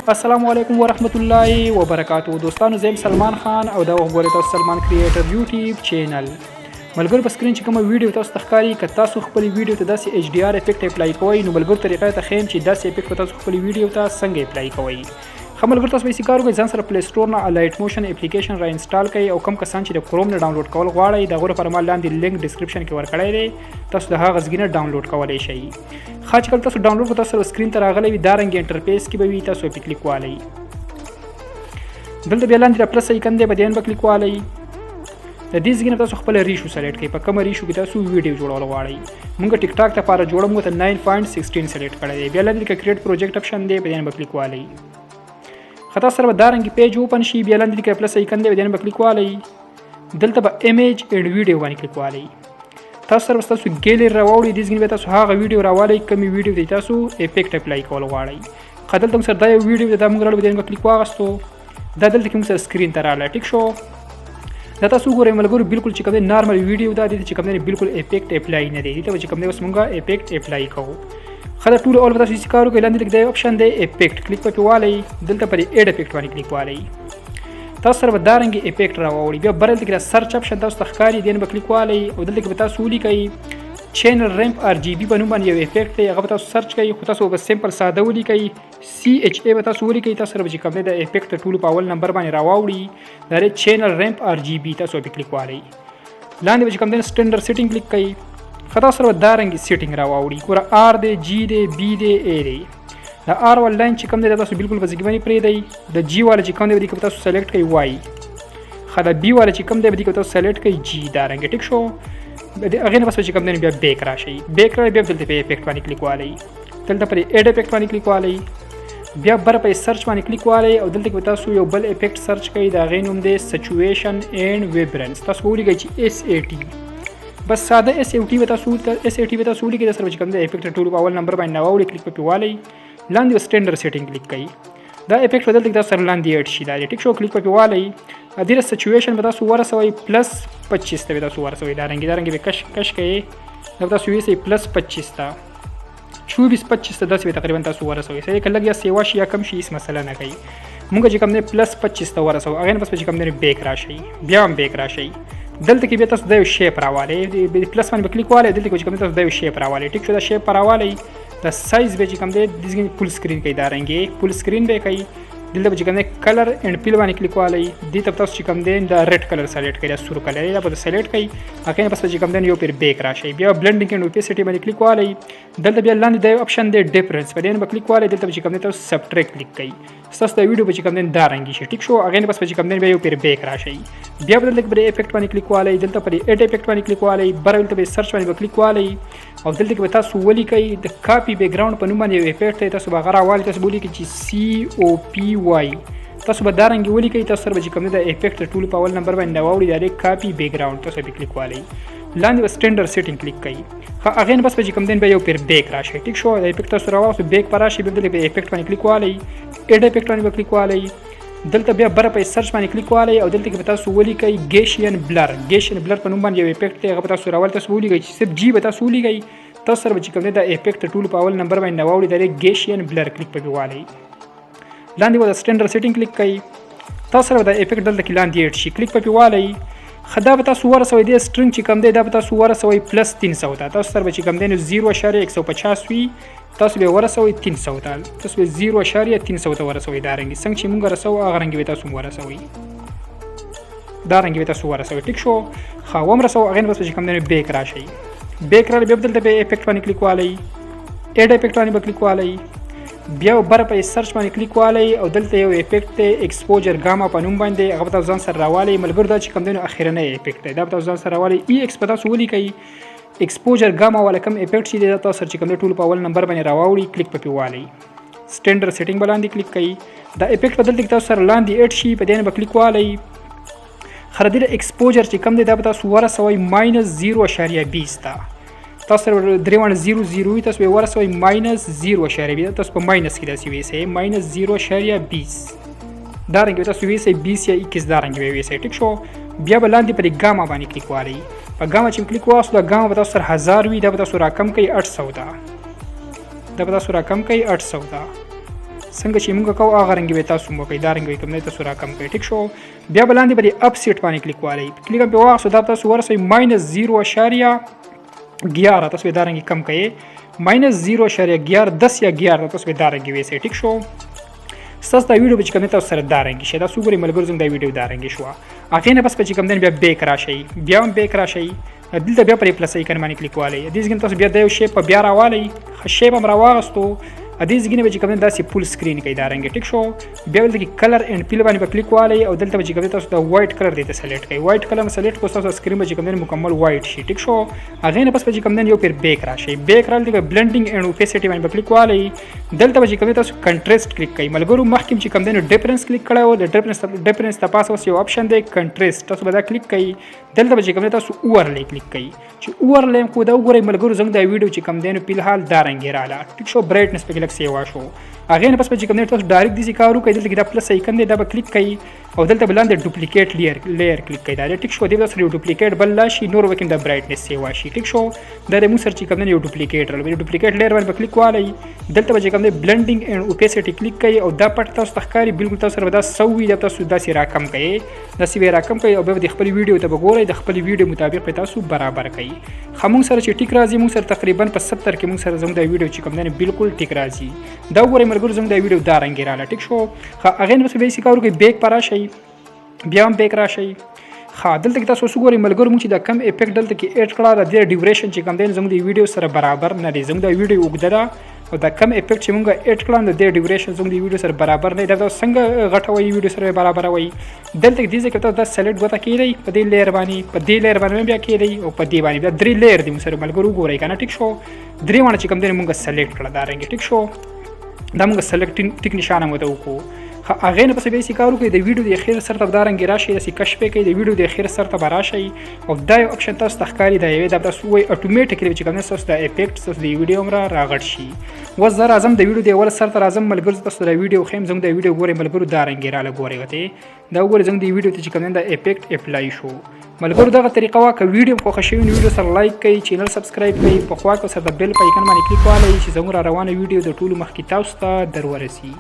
السلام علیکم ورحمت الله وبرکاتو. دوستانو زم سلمان خان او دا وګورئ تاسو سلمان کریټر یوټیوب چینل. ملګر په سکرین چې کومه ویډیو تاسو ښکاري که تاسو خپل ویډیو ته داسې ایچ ډي آر افیکټ اپلای کوئ نو ملګر طریقه ته خیم چې داسې افیکټ تاسو خپل ویډیو ته څنګه اپلای کوئ. ښه ملګر تاسو به یې کار وکړئ ځان سره پلی سټور نه لایټ موشن اپلیکیشن را انسټال کړئ او کوم کسان چې د کروم نه ډاونلوډ کول غواړئ د هغو لپاره ما لاندې لینک ډسکرپشن کې ورکړی دی، تاسو د هغه ځای نه ډاونلوډ کولی شئ. ښه چې کله تاسو ډاونلوډ کړئ تاسو سره سکرین ته راغلی وي دارنګې انټرفیس کې به وي، تاسو پرې کلیک والی. دلته بیا لاندې د پلس ایکن دی په دې به کلیک والی. د دې ځای نه تاسو خپل ریشو سلیکټ کړئ، په کومه ریشو کې تاسو ویډیو جوړول غواړئ. موږ ټیک ټاک لپاره جوړو، موږ ته 9.16 سلیکټ کړی دی. بیا لاندې کې کریټ پروجیکټ اپشن دی، په دې به کلیک والی. خطا سره به دارنګې پیج اوپن شي. بیا لاندې کې پلس ایکن دی، په دې به کلیک والی. دلته به ایمیج اینډ ویډیو باندې کلیک والی. تاسو سره تاسو ګیلری راوړئ، دې ځای به تاسو هغه ویډیو راوالئ کومې ویډیو ته تاسو افیکټ اپلای کول غواړئ. ښه دلته موږ سره دا یو ویډیو دا موږ راوړو، په دې به کلیک واغستو. دا دلته کې موږ سره سکرین ته راغلی. ټیک شو، دا تاسو وګورئ ملګرو بالکل چې کوم دی نارمل ویډیو دا دې چې کوم دی بالکل افیکټ اپلای نه دی. دې ته چې کوم دی اوس موږ افیکټ اپلای کوو. ښه دا ټول اول به تاسو یې کار وکړئ. لاندې د اپشن دی افیکټ، کلیک پکې والی. دلته پر ایډ افیکټ باندې کلیک والی. تاسو سره به دارنګې افیکټ راوړي. بیا بر دلته کې سرچ اپشن تاسو ته ښکاري، دې به کلیک والی او دلته کې به تاسو ولیکئ چینل ریمپ آر جی بي په نوم باندې یو افیکټ دی، هغه به تاسو سرچ کوئ، خو تاسو به سمپل ساده ولیکئ. سی ایچ ای به تاسو ولیکئ. تاسو سره به چې کوم دی د افیکټ ټولو په اول نمبر باندې راواوړي، دا دی چینل ریمپ آر جی بي، تاسو به کلیک والی. لاندې به چې کوم دی سټنډرډ سیټینګ کلیک کوئ. ښه تاسو سره به دارنګې سیټینګ راواوړي. ګوره آر دی، جی دی، بی دی، ای دی. د آر والا لاین چې کوم دی تاسو بالکل په ځای باندې پرېږدئ. د جی والا چې کوم دی په دې کې تاسو سلیکټ کوئ واي. ښه د بي والا چې کوم دی په دې کې تاسو سلیکټ کوئ جی. دارنګې ټیک شو. هغې نه پس چې کوم دی بیا بیک راشئ. بیک راغی بیا دلته په افیکټ باندې کلیک والی. دلته پر ایډ افیکټ باندې کلیک والی. بیا بر په سرچ باندې کلیک والی او دلته کې تاسو یو بل افیکټ سرچ کوئ، د هغې نوم دی سچویشن اینډ ویبرنس. تاسو به ولیکئ چې اس ای ټي، بس ساده اس ای ټي به تاسو ولیکئ. د سره چې کوم دی افیکټ ټول په اول نمبر باندې راوړئ، کلیک پکې والی. لاندې به سټنډرډ سیټینګ کلیک کوئ. دا افیکټ به دلته کې تاسو سره لاندې ایډ شي. دا دی ټیک شو، کلیک پکې والی. دې سچویشن به تاسو ورسوئ پلس 25 ته به تاسو ورسوئ. دارنګې به کش کوئ، دا به تاسو ویسئ پلس 25 ته 24-25 ته داسې به تقریبا تاسو ورسوئ. صحیح که لږ یا سیوا شي یا کم شي هېڅ مسله نه کوي. موږ چې کوم دی پلس 25 ته ورسوو، هغې نه پس به چې کوم دی بیک راشئ. بیا هم بیک راشئ. دلته کې بیا تاسو دا یو شیپ راوالی، پلس باندې به کلیک والی. دلته کې چې کوم دی تاسو دا یو شیپ راوالی. ټیک شو، دا شیپ راوالی. دا سایز به چې کوم دی دې فول سکرین کوي. دارنګې فول سکرین به کوي. دلته به چې کوم دی کلر اینډ فیل باندې کلیک والی. دې ته تاسو چې کوم دی دا ریډ کلر سلیکټ کړئ، دا سور کلر دا به سلیکټ کړئ. هغې نه پس چې کوم دی یو پیر بیک راشئ. بیا بلنډینګ اینډ اوپیسټي باندې کلیک والی. دلته بیا لاندې دا اپشن دی ډیفرنس، په دې نه به کلیک والی. دلته به چې کوم دی تاسو سبټریکټ کلیک کړئ. ستاسو د ویډیو به چې کوم دی دا رنګي شي. ټیک شو، هغې نه پس چې کوم دی بیا یو پیر بیک راشئ. بیا به دلته پر افیکټ باندې کلیک والی. دلته پر ایډ افیکټ باندې کلیک والی. بر دلته به سرچ باندې کلیک والی او دلته کې به تاسو ولیکئ د کاپي بیک ګراوند په نوم باندې یو افیکټ دی، تاسو به هغه راوالئ. تاسو به ولیکئ چې سی او پی واي. تاسو به دارنګې ولیکئ. تاسو سره به چې کوم دی د افیکټ ټول په اول نمبر باندې راواوړي، دا دی کاپي بیک ګراوند. تاسو به کلیک والی. لاندې به سټنډرډ سیټینګ کلیک کوئ. ښه هغې نه بس به چې کوم دی بیا یو پیر بیک راشئ. ټیک شو، د افیکټ تاسو راواخلئ، بیک به راشئ. بیا دلته به افیکټ باندې کلیک والی. ایډ افیکټ باندې به کلیک والی. دلته بیا بره په سرچ باندې کلیک والی او دلته کې به تاسو ولیکئ ګیشین بلر. ګیشین بلر په نوم باندې یو افیکټ دی، هغه به تاسو راوالئ. تاسو به ولیکئ چې صرف جی به تاسو ولیکئ. تاسو سره به چې کوم دی د افیکټ ټول په اول نمبر باندې راواوړي، دا دی ګیشین بلر. کلیک پکې والی. لاندې به د سټنډرډ سیټینګ کلیک کوئ. تاسو سره د افیکټ دلته کې لاندې ایډ شي. کلیک پکې والی. ښه دا به تاسو ورسوئ. دې سټرنګ چې کوم دی دا به تاسو ورسوئ پلس 300 ته. تاسو سره به چې کوم دی نو 0.150 وي، تاسو به ورسوئ 300 ته. تاسو به 0.300 ته ورسوئ. دارنګې څنګه چې موږ رسوو هغه رنګې به تاسو ورسوئ. دارنګې به تاسو ورسوئ. ټیک شو، ښه ومرسوو. هغې نه بس چې کوم دی بیک راشئ. بیک راغلی. بیا دلته به افیکټ باندې کلیک والی. ایډ افیکټ باندې به کلیک والی. بیا بر په سرچ باندې کلیک والی او دلته یو افیکټ دی ایکسپوجر ګاما په نوم باندې، هغه به تاسو ځان سره راوالی. ملګرو دا چې کوم دی نو اخرنی افیکټ دی، دا به تاسو ځان سره راوالی. ای ایکس به تاسو ولیکئ. ایکسپوجر ګاما والا کوم افیکټ چې دی دا تاسو سره چې کوم دی ټول په اول نمبر باندې راواوړي. کلیک پکې والی. سټنډرډ سیټینګ به لاندې کلیک کوئ. دا افیکټ به دلته کې تاسو سره لاندې ایډ شي، په دې نه به کلیک والی. خره دې ایکسپوجر چې کوم دی دا به تاسو ورسوئ -0.20 ته. تاسو سره 3.00 تاسو به ورسوئ -0.20. تاسو په ماینس کې داسې ویسئ -0.20. دارنګې تاسو ویسئ 20 یا 21 دارنګې به ویسئ. ټیک شو، بیا به لاندې پر ګاما باندې کلیک والی. په ګاما چې کلیک واخلو، دا ګاما به تاسو سره 1000 وي، دا به تاسو راکم کوئ 800 ته. دا به تاسو راکم کوئ 800 ته. څنګه چې موږ کوو هغه رنګ به تاسو مو کوي دا رنګ کوم نه تاسو را کم کوي ټیک شو بیا بلاندې به اپ سیټ باندې کلیک والي کلیک په واخ دا تاسو ورسوي -0.11 تاسو دا رنګ کم کوي -0.11 10 یا 11 تاسو دا رنګ وي ټیک شو ستاسو دا ویډیو چې کوم تاسو سره دا رنګ شي دا څوګري ملګرو زنګ دا ویډیو دا رنګ شو اخې نه بس چې کوم دن بیا بیک راشي بیا هم بیک راشي دلته بیا پرې پلس ایکن باندې کلیک والي دې ځګن تاسو بیا د یو شیپ بیا راوالي شیپ هم راوغستو دې ځګنه به چې کوم داسې فول سکرین کوي دا رنګ ټیک شو بیا ولته کې کلر اینڈ پیل باندې کلیک والي او دلته به چې کوم تاسو دا وایټ کلر دې ته سلیکټ کوي وایټ کلر سلیکټ کو تاسو سکرین به چې کوم مکمل وایټ شي ټیک شو هغه نه پس چې کوم یو پیر بیک راشي بیک رال دې بلندینګ اینڈ اوپیسټی باندې کلیک والي دلته به چې کوم تاسو کنټرست کلیک کوي ملګرو مخکې چې کوم ډیفرنس کلیک کړو د ډیفرنس تاسو یو آپشن دی کنټرست تاسو به دا کلیک کوي دلته به چې کوم تاسو اورلی کلیک کوي چې اورلی کو دا وګورئ ملګرو زنګ دا ویډیو چې کوم دین په الحال دا رنګ رااله ټیک شو برایټنس په کلیک سیوا شو هغه نه پس چې کوم تاسو ډایرکټ دي کارو کوي دلته دا پلس ایکن دی دا به کلیک کوي او دلته بلاندې ډوپلیکیټ لیر کلیک کوي دا ټیک شو دی تاسو یو ډوپلیکیټ بل لاشي نور وکم دا برایټنس سیوا شي ټیک شو دا د مو سر چې کوم یو ډوپلیکیټ رل ډوپلیکیټ لیر باندې کلیک والي دلته چې کوم بلندینګ اینڈ اوپیسټی کلیک کوي او دا پټ تاسو تخکاری بالکل تاسو سره دا سوي دا تاسو داسې راکم کوي داسې راکم کوي او به د خپل ویډیو ته وګورئ د خپل ویډیو مطابق په تاسو برابر کوي خمون سره چې ټیک راځي مون سره تقریبا په 70 کې مون سره زموږ د ویډیو چې کوم نه بالکل ټیک راځي دا وګورئ ملګرو زموږ د ویډیو دا رنګ رااله ټیک شو هغه نه به څه کارو کوي بیک پر راشي بیا هم بیک راشي دلته کې تاسو وګورئ ملګرو مونږ چې دا کم افیکټ دلته کې اډ کړه د ډیوریشن چې کوم دی زموږ د ویډیو سره برابر نه دی زموږ د ویډیو وګدره او دا کم افیکټ چې مونږ اډ کړه د ډیوریشن زموږ د ویډیو سره برابر نه دی دا څنګه غټوي ویډیو سره برابر وي دلته کې دې ځکه تاسو دا سلیکټ غوته کیږي په دې لیر باندې بیا کیږي او په دې باندې بیا درې لیر دي سره ملګرو وګورئ کنه ټیک شو درې باندې چې کوم دی مونږ سلیکټ کړه دا رنګ ټیک شو دا مونږ سلیکټ ټیک نشانه مو ته وکړو هغه نه پس به سې کارو کوي د ویډیو د اخیر سره د دارنګ راشي د کشف کوي د ویډیو د اخیر سره ته راشي او دا یو اپشن تاسو تخکاری دی د تاسو وای اتوماتیکلی چې کوم تاسو د افیکټ تاسو د ویډیو امر راغړ شي وزر اعظم د ویډیو د اول سره تر اعظم ملګرو تاسو د ویډیو خیم زنګ د ویډیو ګوري ملګرو دارنګ را لګوري وته دا وګورئ زنګ د ویډیو ته چې کوم د افیکټ اپلای شو ملګرو دغه طریقه وا ک ویډیو خو خوشی ویډیو سره لایک کړئ چینل سبسکرایب کړئ په خوا کې سره د بیل په ایکن باندې کلیک والئ چې زموږ روانه ویډیو د ټولو مخکې تاسو ته درورسي